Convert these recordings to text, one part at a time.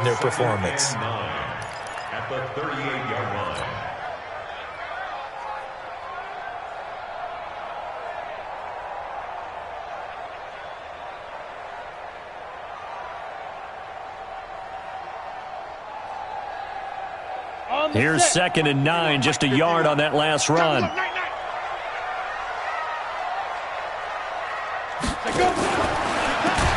their performance. At the 38-yard line. Here's 2nd and 9, just a yard on that last run.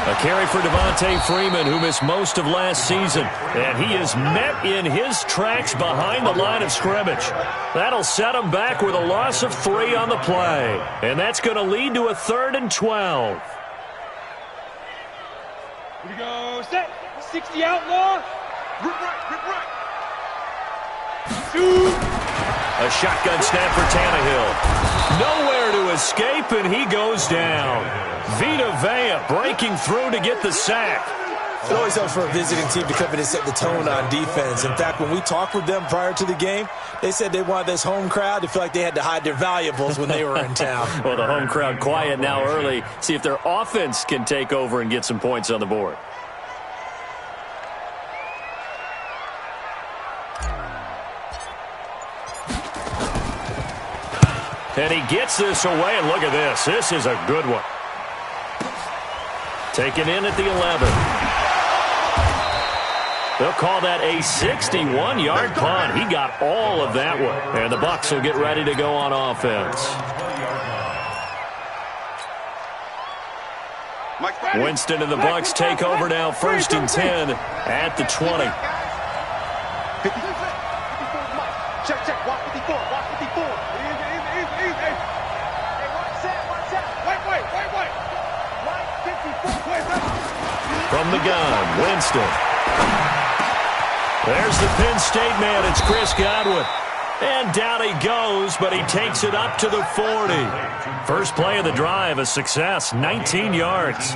A carry for Devontae Freeman, who missed most of last season. And he is met in his tracks behind the line of scrimmage. That'll set him back with a loss of 3 on the play. And that's going to lead to a 3rd and 12. Here we go. Set. 60 outlaw. Rip right. Shoot. A shotgun snap for Tannehill. Nowhere to escape, and he goes down. Vita Vea breaking through to get the sack. It always helps for a visiting team to come in and set the tone on defense. In fact, when we talked with them prior to the game, they said they wanted this home crowd to feel like they had to hide their valuables when they were in town. Well, the home crowd quiet now early. See if their offense can take over and get some points on the board. And he gets this away, and look at this. This is a good one. Taken in at the 11. They'll call that a 61-yard punt. He got all of that one. And the Bucs will get ready to go on offense. Winston and the Bucs take over now, 1st and 10 at the 20. Check. Watch 54. Easy. Hey, watch that. Wait. Right 54. From the gun, Winston. There's the Penn State man. It's Chris Godwin. And down he goes, but he takes it up to the 40. First play of the drive, a success, 19 yards.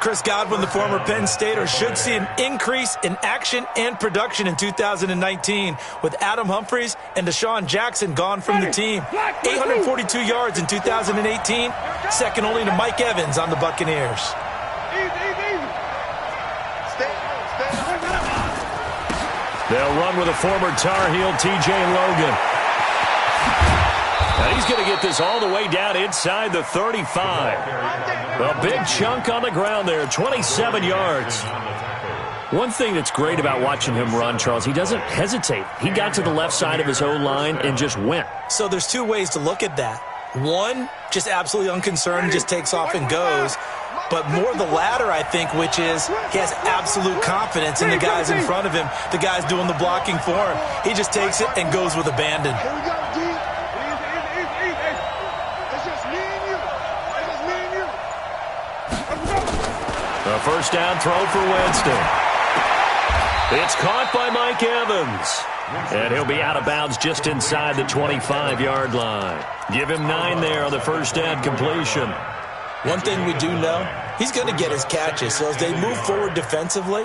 Chris Godwin, the former Penn Stater, should see an increase in action and production in 2019 with Adam Humphries and Deshaun Jackson gone from the team. 842 yards in 2018, second only to Mike Evans on the Buccaneers. They'll run with a former Tar Heel, T.J. Logan. Now he's going to get this all the way down inside the 35. A big chunk on the ground there, 27 yards. One thing that's great about watching him run, Charles, he doesn't hesitate. He got to the left side of his O-line and just went. So there's two ways to look at that. One, just absolutely unconcerned, just takes off and goes. But more the latter, I think, which is he has absolute confidence in the guys in front of him, the guys doing the blocking for him. He just takes it and goes with abandon. A first down throw for Winston. It's caught by Mike Evans. And he'll be out of bounds just inside the 25-yard line. Give him 9 there on the first down completion. One thing we do know, he's going to get his catches. So as they move forward defensively,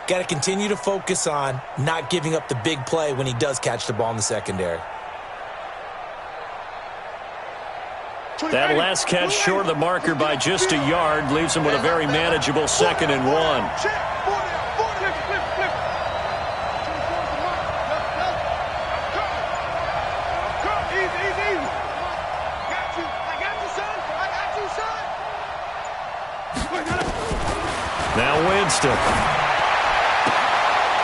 got to continue to focus on not giving up the big play when he does catch the ball in the secondary. That last catch short of the marker by just a yard leaves him with a very manageable 2nd and 1. Now Winston.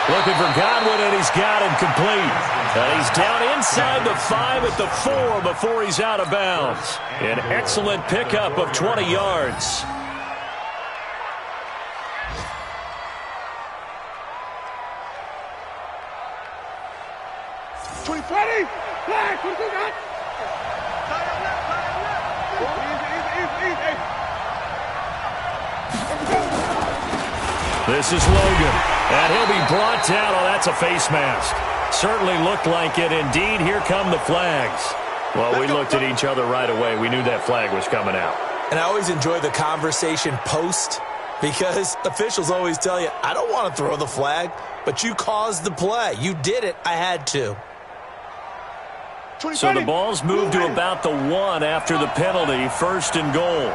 Looking for Godwin, and he's got him complete. And he's down inside the 5 at the 4 before he's out of bounds. An excellent pickup of 20 yards. Flag, what do you got? This is Logan, and he'll be brought down. Oh, that's a face mask. Certainly looked like it. Indeed, here come the flags. Well, we looked at each other right away. We knew that flag was coming out. And I always enjoy the conversation post because officials always tell you, I don't want to throw the flag, but you caused the play. You did it. I had to. So the ball's moved to about the 1 after the penalty, 1st and goal.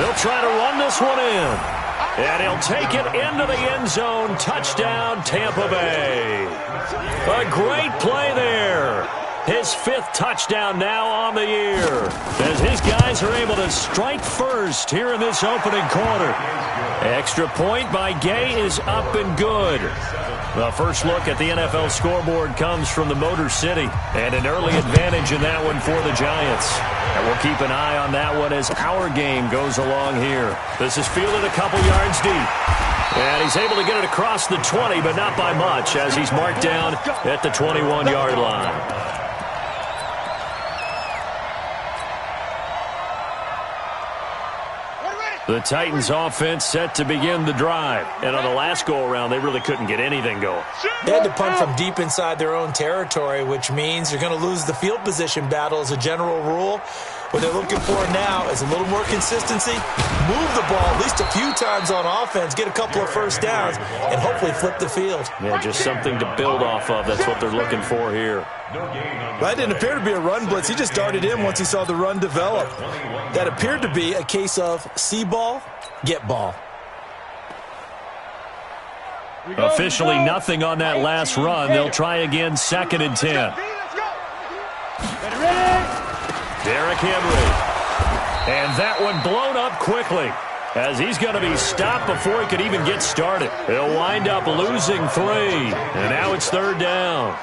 They'll try to run this one in. And he'll take it into the end zone. Touchdown, Tampa Bay. A great play there. His 5th touchdown now on the year, as his guys are able to strike first here in this opening quarter. Extra point by Gay is up and good. The first look at the NFL scoreboard comes from the Motor City, and an early advantage in that one for the Giants. And we'll keep an eye on that one as our game goes along here. This is fielded a couple yards deep. And he's able to get it across the 20, but not by much, as he's marked down at the 21-yard line. The Titans offense set to begin the drive. And on the last go-around, they really couldn't get anything going. They had to punt from deep inside their own territory, which means you're going to lose the field position battle as a general rule. What they're looking for now is a little more consistency, move the ball at least a few times on offense, get a couple of first downs, and hopefully flip the field. Yeah, just something to build off of. That's what they're looking for here. That didn't appear to be a run blitz. He just darted in once he saw the run develop. That appeared to be a case of see ball, get ball. Officially nothing on that last run. They'll try again, 2nd and 10. Derrick Henry. And that one blown up quickly, as he's going to be stopped before he could even get started. He'll wind up losing 3. And now it's 3rd down.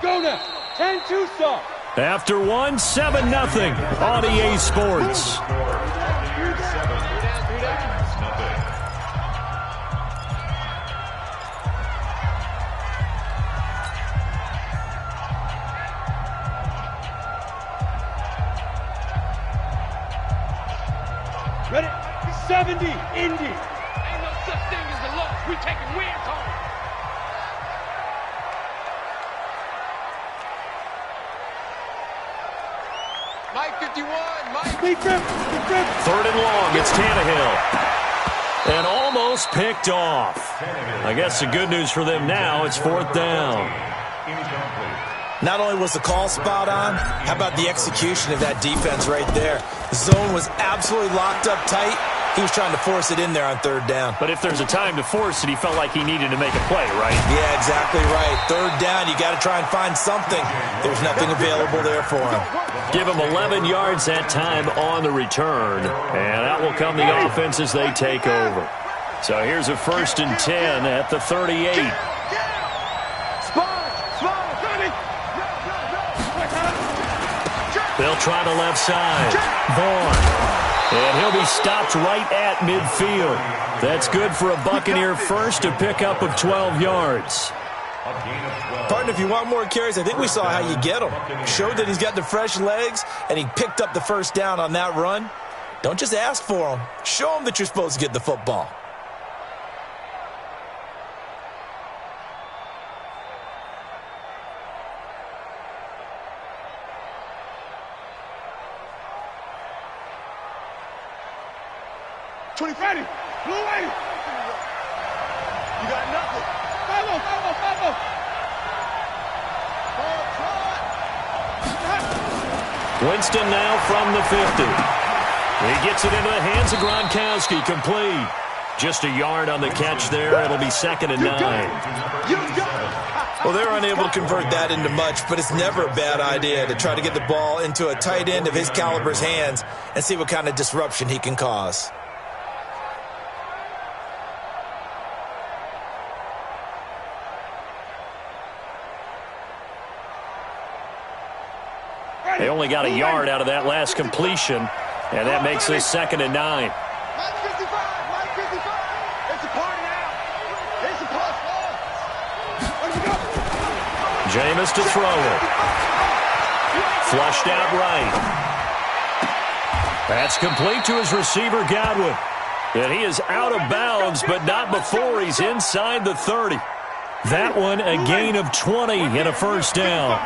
Go now. 10-2 stop. After 1, 7-0 on EA Sports. Ready? 70, Indy. Ain't no such thing as the loss. We taking wins home. Mike 51, Mike. Big grip. 3rd and long, it's Tannehill. And almost picked off. I guess the good news for them now, it's 4th down. Not only was the call spot on, how about the execution of that defense right there? The zone was absolutely locked up tight. He was trying to force it in there on 3rd down. But if there's a time to force it, he felt like he needed to make a play, right? Yeah, exactly right. 3rd down, you got to try and find something. There's nothing available there for him. Give him 11 yards that time on the return. And that will come the offense as they take over. So here's a 1st and 10 at the 38. They'll try the left side. Vaughn. And he'll be stopped right at midfield. That's good for a Buccaneer first, a pickup of 12 yards. Partner, if you want more carries, I think we saw how you get him. Showed that he's got the fresh legs, and he picked up the 1st down on that run. Don't just ask for him. Show him that you're supposed to get the football. Ready. Blue way. You got nothing. 5-0. Winston now from the 50. He gets it into the hands of Gronkowski, complete. Just a yard on the catch there. It'll be 2nd and 9. Well, they're unable to convert that into much, but it's never a bad idea to try to get the ball into a tight end of his caliber's hands and see what kind of disruption he can cause. They only got a yard out of that last completion, and that makes this 2nd and 9. Mike 55. It's a party now. It's a plus one. Where'd we go? Jameis to throw it. Flushed out right. That's complete to his receiver, Godwin. And he is out of bounds, but not before he's inside the 30. That one a gain of 20 and a 1st down.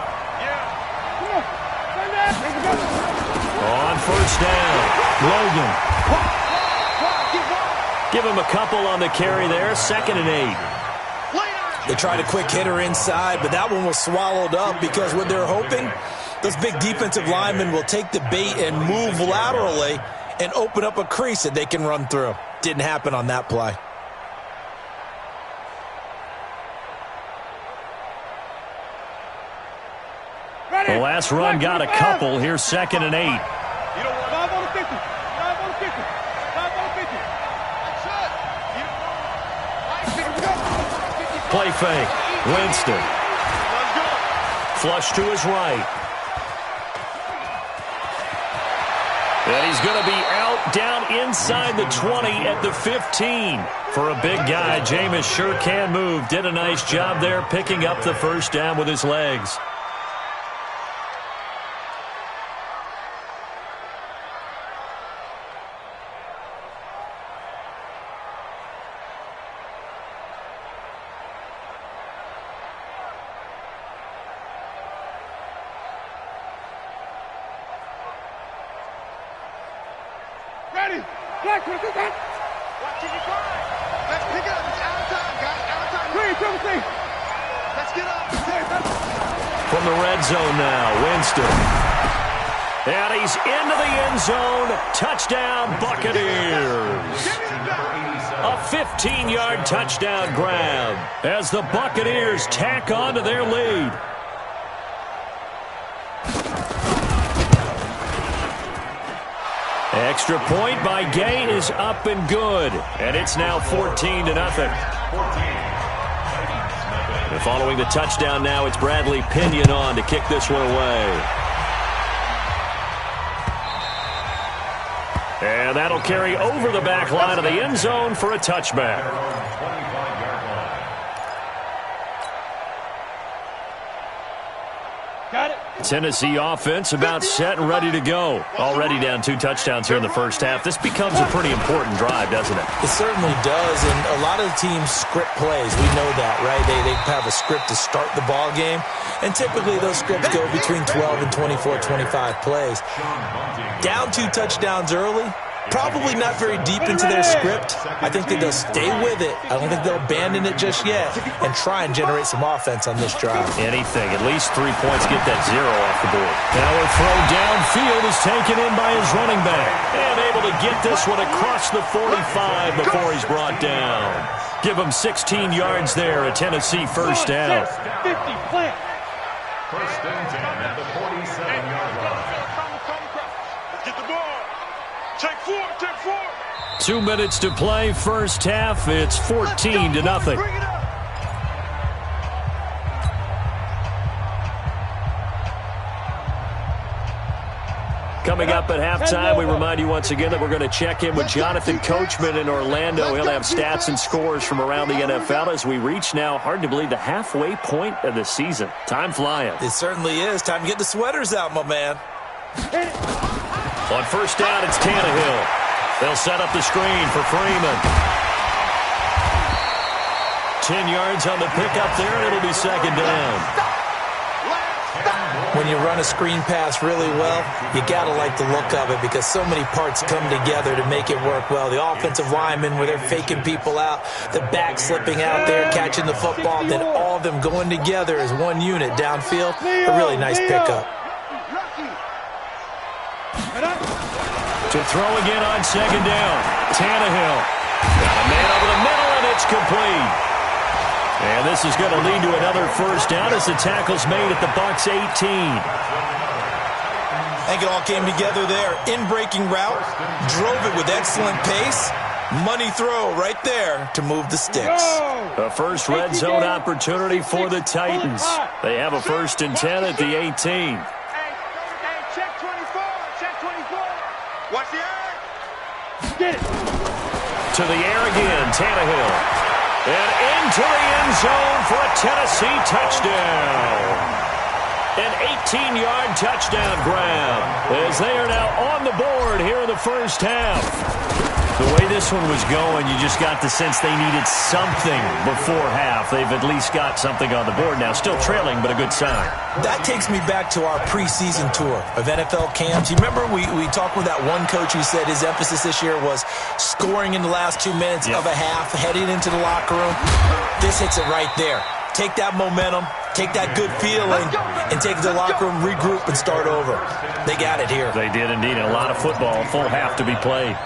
On 1st down, Logan. Give him a couple on the carry there, 2nd and 8. They tried a quick hitter inside, but that one was swallowed up because what they're hoping Those big defensive linemen will take the bait and move laterally and open up a crease that they can run through. Didn't happen on that play. The last run got a couple. Here's 2nd and 8. Play fake. Winston. Flush to his right. And he's going to be out down inside the 20 at the 15. For a big guy, Jameis sure can move. Did a nice job there picking up the first down with his legs. From the red zone now, Winston. And he's into the end zone. Touchdown, Buccaneers. A 15-yard touchdown grab as the Buccaneers tack on to their lead. Extra point by Gay is up and good. And it's now 14-0. And following the touchdown now, it's Bradley Pinion on to kick this one away. And that'll carry over the back line of the end zone for a touchback. Tennessee offense about set and ready to go. Already down 2 touchdowns here in the first half. This becomes a pretty important drive, doesn't it? It certainly does, and a lot of the teams script plays. We know that, right? They have a script to start the ball game, and typically those scripts go between 12 and 24, 25 plays. Down 2 touchdowns early, probably not very deep into their script. I think that they'll stay with it. I don't think they'll abandon it just yet and try and generate some offense on this drive. Anything. At least 3 points. Get that 0 off the board. Now a throw downfield is taken in by his running back. And able to get this one across the 45 before he's brought down. Give him 16 yards there. A Tennessee first down. 50 plant. First and 10 at the 47-yard line. Let's get the ball. Take 4. 2 minutes to play, first half. It's 14-0. Coming up at halftime, we remind you once again that we're going to check in with Jonathan Coachman in Orlando. He'll have stats and scores from around the NFL as we reach now, hard to believe, the halfway point of the season. Time flying. It certainly is. Time to get the sweaters out, my man. On first down, it's Tannehill. They'll set up the screen for Freeman. 10 yards on the pickup there, and it'll be second down. When you run a screen pass really well, you got to like the look of it because so many parts come together to make it work well. The offensive linemen, where they're faking people out, the back slipping out there, catching the football, then all of them going together as one unit downfield. A really nice pickup. To throw again on second down. Tannehill. Got a man over the middle, and it's complete. And this is going to lead to another first down as the tackle's made at the Bucs 18. I think it all came together there. In-breaking route, drove it with excellent pace. Money throw right there to move the sticks. A first red zone opportunity for the Titans. They have a 1st and 10 at the 18. Watch the air. Get it. To the air again, Tannehill. And into the end zone for a Tennessee touchdown. An 18-yard touchdown grab as they are now on the board here in the first half. The way this one was going, you just got the sense they needed something before half. They've at least got something on the board now. Still trailing, but a good sign. That takes me back to our preseason tour of NFL camps. You remember we talked with that one coach who said his emphasis this year was scoring in the last 2 minutes of a half, heading into the locker room. This hits it right there. Take that momentum, take that good feeling and take it to the locker room, regroup, and start over. They got it here. They did indeed. A lot of football, a full half to be played.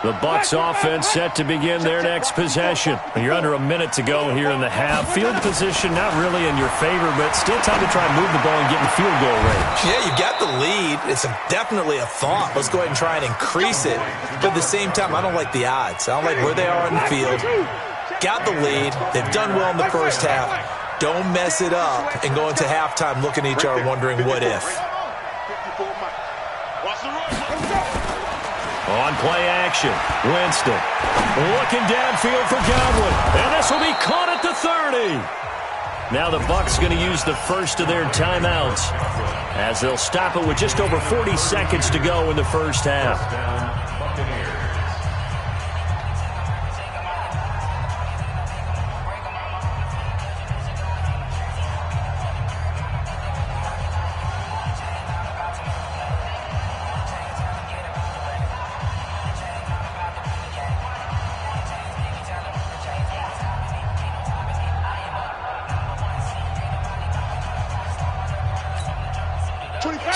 The Bucs offense set to begin their next possession. You're under a minute to go here in the half. Field position not really in your favor, but still time to try and move the ball and get in field goal range. Yeah, you got the lead. It's definitely a thought. Let's go ahead and try and increase it. But at the same time, I don't like the odds. I don't like where they are on the field. Got the lead. They've done well in the first half. Don't mess it up and go into halftime looking at each other wondering what if. On play action, Winston looking downfield for Godwin, and this will be caught at the 30. Now the Bucs going to use the first of their timeouts as they'll stop it with just over 40 seconds to go in the first half.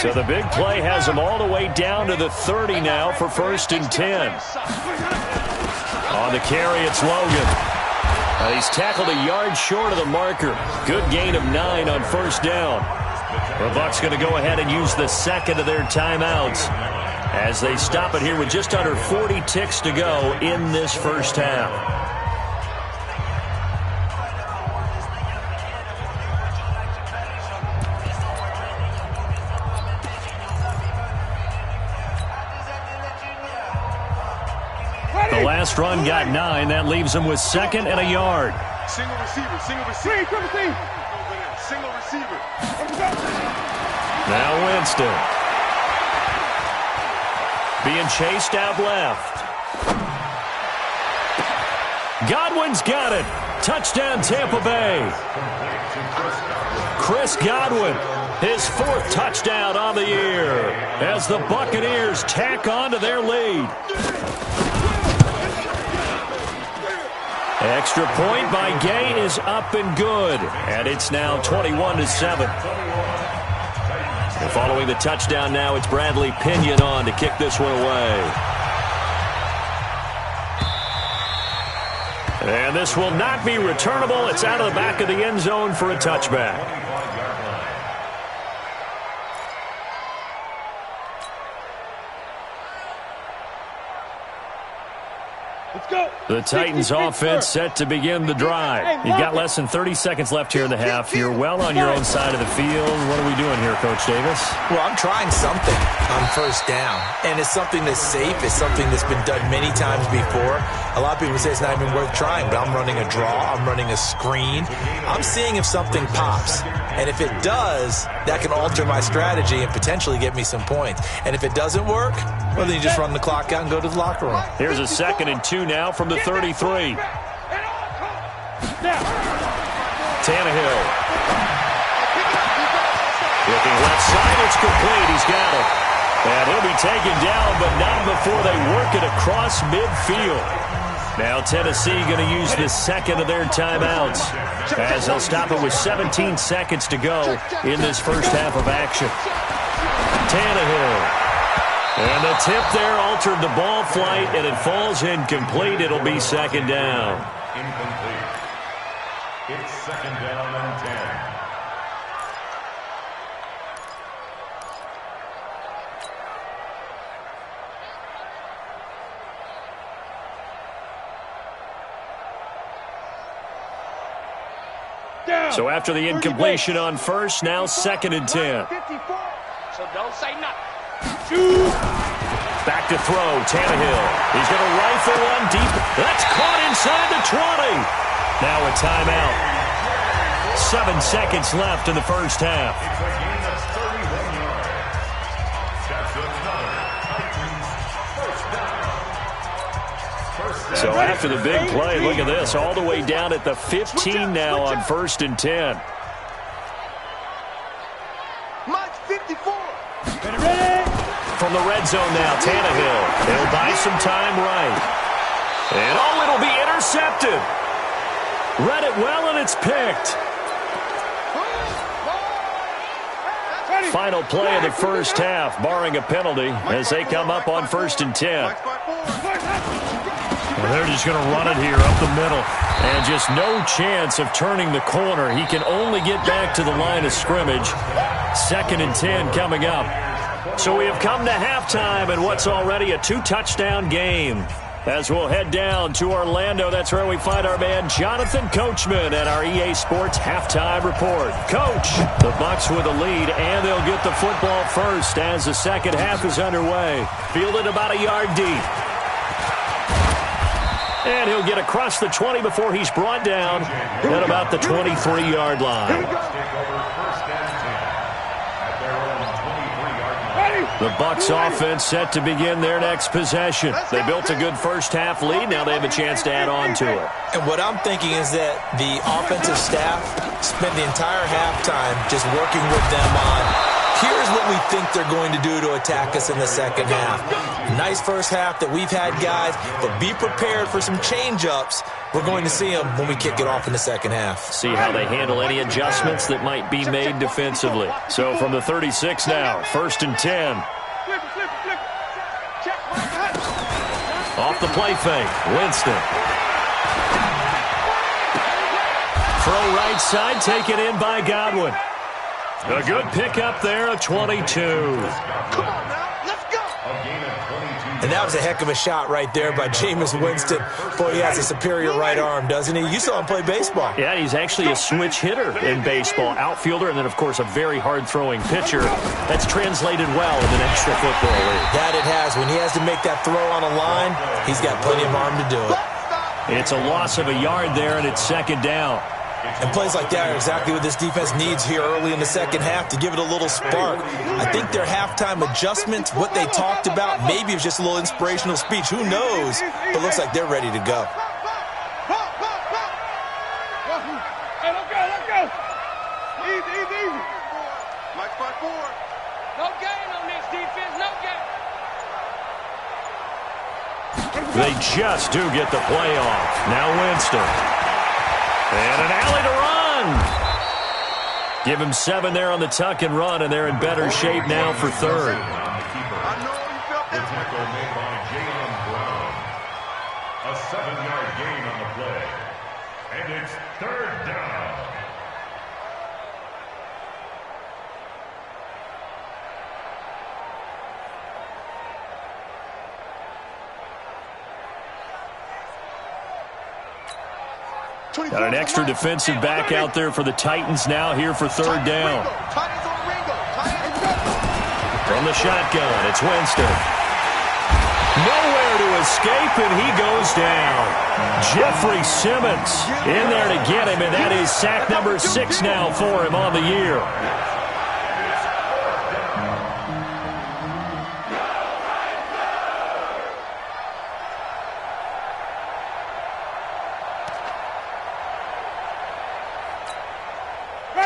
So the big play has him all the way down to the 30 now for 1st and 10. On the carry, it's Logan. He's tackled a yard short of the marker. Good gain of 9 on 1st down. The Bucs going to go ahead and use the second of their timeouts as they stop it here with just under 40 ticks to go in this first half. The last run got 9. That leaves him with 2nd and a yard. Single receiver, single receiver. Single receiver. Now Winston. Being chased out left. Godwin's got it. Touchdown Tampa Bay. Chris Godwin, his 4th touchdown on the year as the Buccaneers tack on to their lead. Extra point by Gay is up and good, and it's now 21-7. And following the touchdown now, it's Bradley Pinion on to kick this one away. And this will not be returnable. It's out of the back of the end zone for a touchback. The Titans offense set to begin the drive. You've got less than 30 seconds left here in the half. You're well on your own side of the field. What are we doing here, Coach Davis? Well, I'm trying something on 1st down, and it's something that's safe. It's something that's been done many times before. A lot of people say it's not even worth trying, but I'm running a draw. I'm running a screen. I'm seeing if something pops, and if it does, that can alter my strategy and potentially get me some points. And if it doesn't work, well, then you just run the clock out and go to the locker room. Here's a 2nd and 2 now from the 33. Tannehill. Looking left side, it's complete. He's got it. And he'll be taken down, but not before they work it across midfield. Now Tennessee going to use the 2nd of their timeouts as they'll stop it with 17 seconds to go in this first half of action. Tannehill. And the tip there altered the ball flight, and it falls incomplete. It'll be 2nd down. Incomplete. It's 2nd down and 10. So after the incompletion on 1st, now 2nd and 10. So don't say nothing. Back to throw, Tannehill. He's going to rifle one deep. That's caught inside the 20. Now a timeout. 7 seconds left in the first half. It's a gain of 31 yards. That's another Titans first down. So after the big play, look at this. All the way down at the 15 now on 1st and 10. From the red zone now, Tannehill. They'll buy some time right. And it'll be intercepted. Read it well, and it's picked. Final play of the first half, barring a penalty, as they come up on 1st and 10. Well, they're just going to run it here up the middle. And just no chance of turning the corner. He can only get back to the line of scrimmage. 2nd and 10 coming up. So we have come to halftime in what's already a 2-touchdown game. As we'll head down to Orlando, that's where we find our man Jonathan Coachman at our EA Sports Halftime Report. Coach, the Bucs with a lead, and they'll get the football first as the second half is underway. Fielded about a yard deep. And he'll get across the 20 before he's brought down at about the 23-yard line. The Bucs offense set to begin their next possession. They built a good first half lead. Now they have a chance to add on to it. And what I'm thinking is that the offensive staff spent the entire halftime just working with them on, here's what we think they're going to do to attack us in the second half. Nice first half that we've had, guys, but be prepared for some change-ups. We're going to see them when we kick it off in the second half. See how they handle any adjustments that might be made defensively. So from the 36 now, 1st and 10. Off the play fake, Winston. Throw right side, taken in by Godwin. A good pickup there of 22. Come on now, let's go. And that was a heck of a shot right there by Jameis Winston. Boy, he has a superior right arm, doesn't he? You saw him play baseball. Yeah, he's actually a switch hitter in baseball. Outfielder, and then, of course, a very hard-throwing pitcher. That's translated well in the National Football League. That it has. When he has to make that throw on a line, he's got plenty of arm to do it. It's a loss of a yard there, and it's 2nd down. And plays like that are exactly what this defense needs here early in the second half to give it a little spark. I think their halftime adjustments, what they talked about, maybe it was just a little inspirational speech. Who knows? But looks like they're ready to go. Hey, let's go. Easy. Mike 5-4. No gain on this defense, no gain. They just do get the play off. Now Winston. And an alley to run. Give him 7 there on the tuck and run, and they're in better shape now for 3rd. The tackle made by Jaylen Brown. A 7-yard gain on the play. And it's 3rd down. Got an extra defensive back out there for the Titans now here for 3rd down. From the shotgun, it's Winston. Nowhere to escape, and he goes down. Jeffrey Simmons in there to get him, and that is sack number 6 now for him on the year.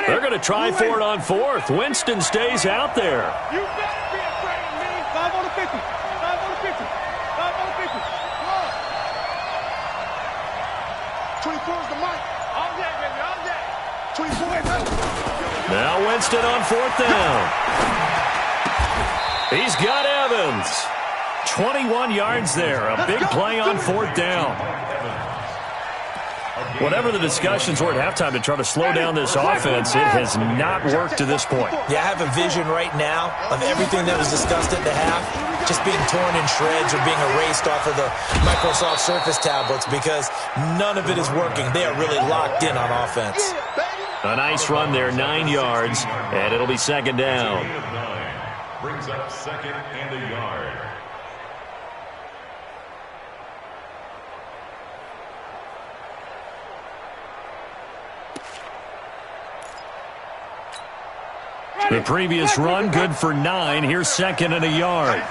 They're going to try for it on 4th. Winston stays out there. You better be afraid of me. 5 on the 50. 5 on the 50. 5 on the 50. Come on. 24 is the mic. All day, baby. All day. 24 is up. Now Winston on 4th down. He's got Evans. 21 yards there. A big play on 4th down. Whatever the discussions were at halftime to try to slow down this offense, it has not worked to this point. Yeah, I have a vision right now of everything that was discussed at the half just being torn in shreds or being erased off of the Microsoft Surface tablets because none of it is working. They are really locked in on offense. A nice run there, 9 yards, and it'll be 2nd down. Brings up 2nd and a yard. The previous run, good for 9. Here's 2nd and a yard.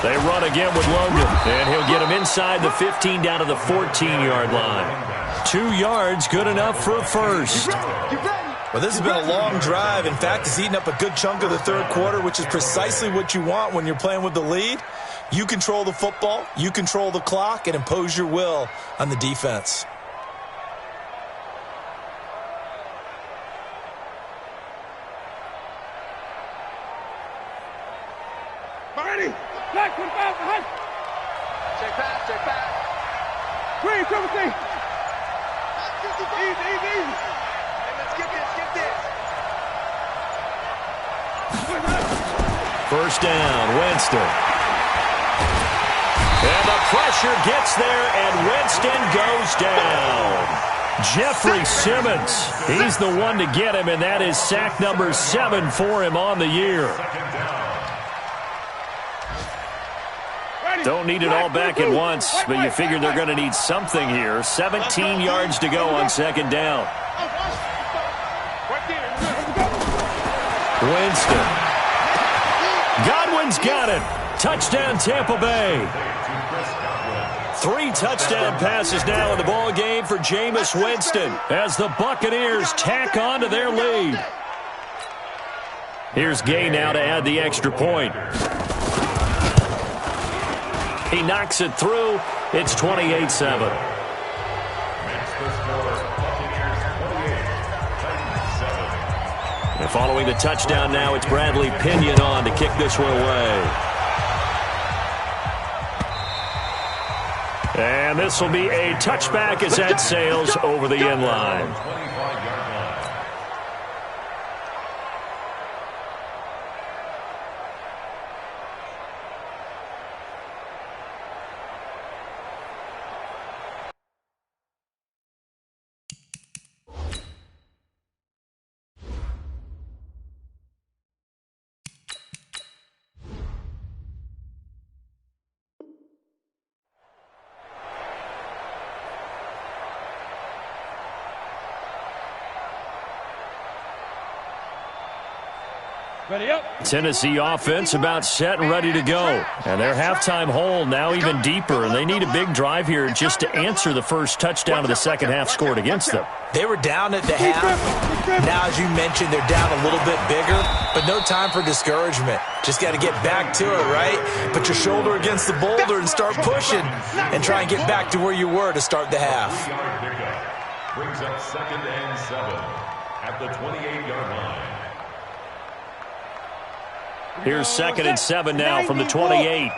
They run again with Logan, and he'll get him inside the 15 down to the 14-yard line. 2 yards, good enough for a first. Well, this has been a long drive. In fact, it's eaten up a good chunk of the 3rd quarter, which is precisely what you want when you're playing with the lead. You control the football, you control the clock, and impose your will on the defense. Ready? Black 25 behind. Check back, check back. Green, triple C. Easy, easy, easy. Hey, let's skip this, First down, Winston. And the pressure gets there, and Winston goes down. Jeffrey Simmons, he's the one to get him, and that is sack number 7 for him on the year. Don't need it all back at once, but you figure they're going to need something here. 17 yards to go on second down. Winston. Godwin's got it. Touchdown, Tampa Bay. 3 touchdown passes now in the ball game for Jameis Winston as the Buccaneers tack on to their lead. Here's Gay now to add the extra point. He knocks it through. It's 28-7. And following the touchdown now, it's Bradley Pinion on to kick this one away. And this will be a touchback as that sails over the end line. Tennessee offense about set and ready to go. And their halftime hole now even deeper, and they need a big drive here just to answer the first touchdown of the second half scored against them. They were down at the half. Now, as you mentioned, they're down a little bit bigger, but no time for discouragement. Just got to get back to it, right? Put your shoulder against the boulder and start pushing and try and get back to where you were to start the half. Brings up 2nd and 7 at the 28-yard line. Here's 2nd and 7 now from the 28.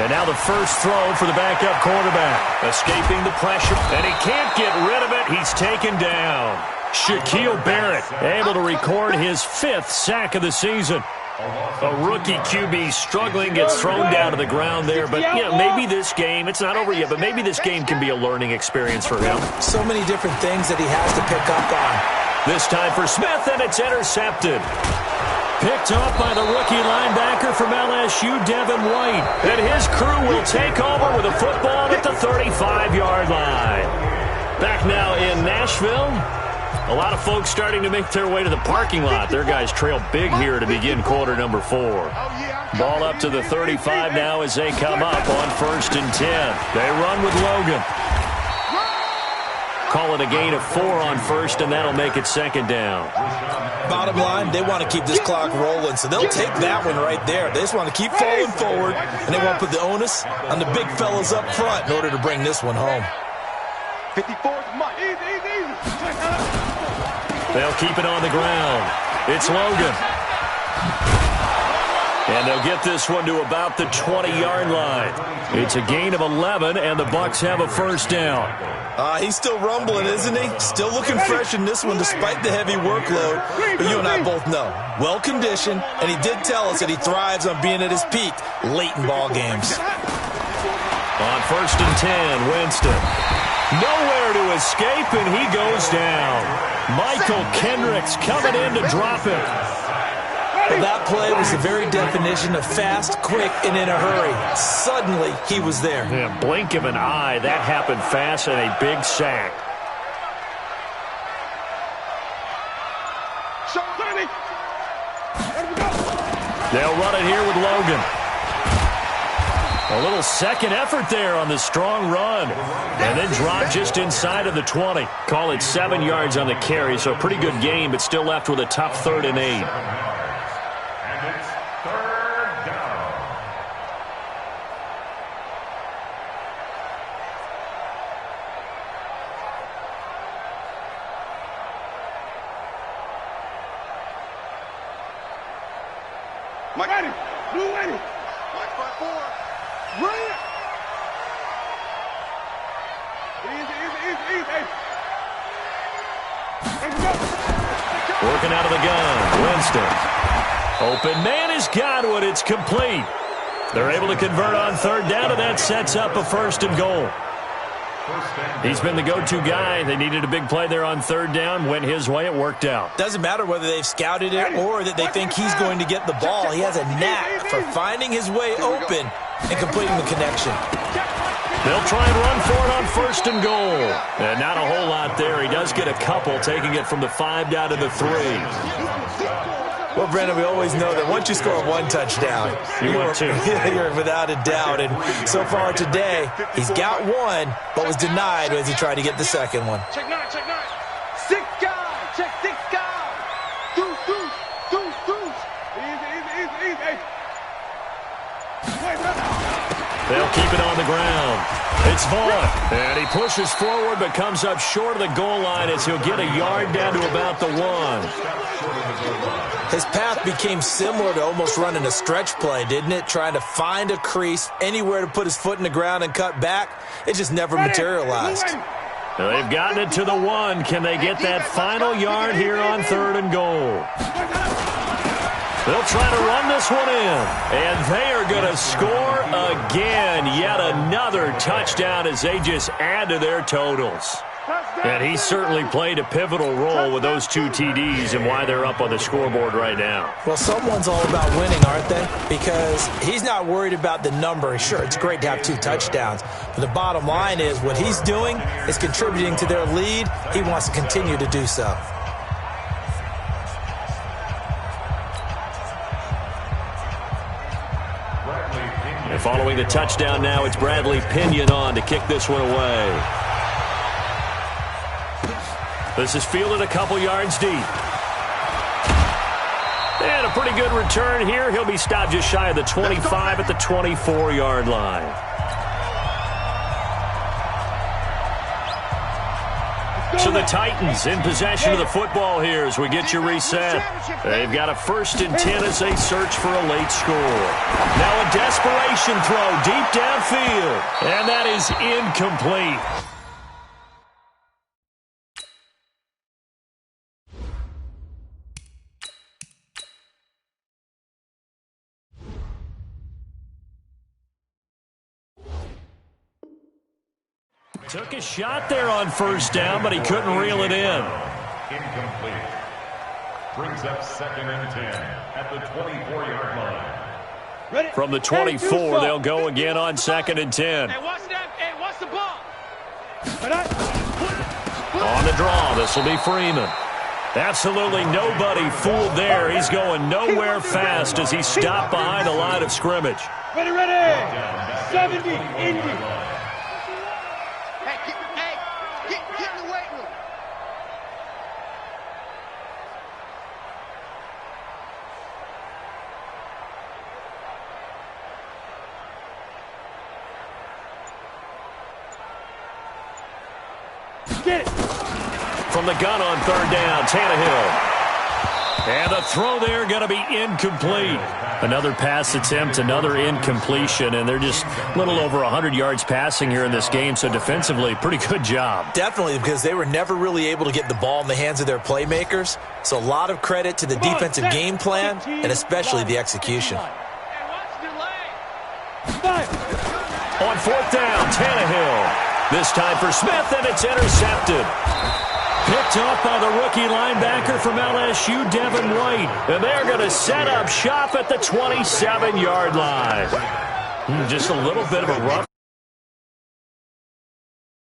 And now the first throw for the backup quarterback. Escaping the pressure, and he can't get rid of it. He's taken down. Shaquille Barrett able to record his 5th sack of the season. A rookie QB struggling, gets thrown down to the ground there. But, you know, maybe this game, it's not over yet, but maybe this game can be a learning experience for him. So many different things that he has to pick up on. This time for Smith, and it's intercepted. Picked up by the rookie linebacker from LSU, Devin White. And his crew will take over with a football at the 35-yard line. Back now in Nashville. A lot of folks starting to make their way to the parking lot. Their guys trail big here to begin quarter number 4. Ball up to the 35 now as they come up on 1st and 10. They run with Logan. Call it a gain of 4 on 1st, and that'll make it 2nd down. Bottom line, they want to keep this clock rolling, so they'll take that one right there. They just want to keep falling forward, and they want to put the onus on the big fellas up front in order to bring this one home. 54's Mike. Easy. They'll keep it on the ground. It's Logan. And they'll get this one to about the 20-yard line. It's a gain of 11, and the Bucs have a first down. He's still rumbling, isn't he? Still looking fresh in this one despite the heavy workload. But you and I both know, well-conditioned, and he did tell us that he thrives on being at his peak late in ball games. On 1st and 10, Winston. Nowhere to escape, and he goes down. Michael Kendricks coming in to drop him. Well, that play was the very definition of fast, quick, and in a hurry. Suddenly, he was there. Yeah, blink of an eye. That happened fast and a big sack. They'll run it here with Logan. A little second effort there on the strong run. And then drop just inside of the 20. Call it 7 yards on the carry, so a pretty good game, but still left with a tough 3rd and 8. Mike, ready. Blue ready. Mike, front four. Bring it. Easy. Working out of the gun. Winston. Open man is Godwin. It's complete. They're able to convert on third down, and that sets up a 1st and goal. He's been the go-to guy. They needed a big play there on third down. Went his way. It worked out. Doesn't matter whether they've scouted it or that they think he's going to get the ball. He has a knack for finding his way open and completing the connection. They'll try and run for it on 1st and goal. And not a whole lot there. He does get a couple, taking it from the 5 down to the 3. Well, Brandon, we always know that once you score one touchdown, you're without a doubt. And so far today, he's got one, but was denied as he tried to get the second one. Check 9. 6 guys. Check 6 guys. Deuce. Easy. They'll keep it on the ground. It's Vaughn. And he pushes forward but comes up short of the goal line as he'll get a yard down to about the 1. His path became similar to almost running a stretch play, didn't it? Trying to find a crease, anywhere to put his foot in the ground and cut back. It just never materialized. Now they've gotten it to the 1. Can they get that final yard here on 3rd and goal? They'll try to run this one in. And they are going to score again. Yet another touchdown as they just add to their totals. And he certainly played a pivotal role with those 2 TDs and why they're up on the scoreboard right now. Well, someone's all about winning, aren't they? Because he's not worried about the number. Sure, it's great to have 2 touchdowns. But the bottom line is what he's doing is contributing to their lead. He wants to continue to do so. And following the touchdown now, it's Bradley Pinion on to kick this one away. This is fielded a couple yards deep. And a pretty good return here. He'll be stopped just shy of the 25 at the 24-yard line. So the Titans in possession of the football here as we get you reset. They've got a 1st and 10 as they search for a late score. Now a desperation throw deep downfield. And that is incomplete. Took a shot there on 1st down, but he couldn't reel it in. Incomplete. Brings up 2nd and 10 at the 24-yard line. From the 24, they'll go again on 2nd and 10. Hey, watch that. Hey, watch the ball. On the draw, this will be Freeman. Absolutely nobody fooled there. He's going nowhere fast as he's stopped behind the line of scrimmage. Ready. 70, Indy. Get in the weight room. Get it. From the gun on 3rd down, Tannehill. And the throw there going to be incomplete. Another pass attempt, another incompletion, and they're just a little over 100 yards passing here in this game, so defensively, pretty good job. Definitely, because they were never really able to get the ball in the hands of their playmakers. So a lot of credit to the defensive game plan and especially the execution. On 4th down, Tannehill. This time for Smith, and it's intercepted. Picked off by the rookie linebacker from LSU, Devin White. And they're going to set up shop at the 27-yard line. Just a little bit of a rough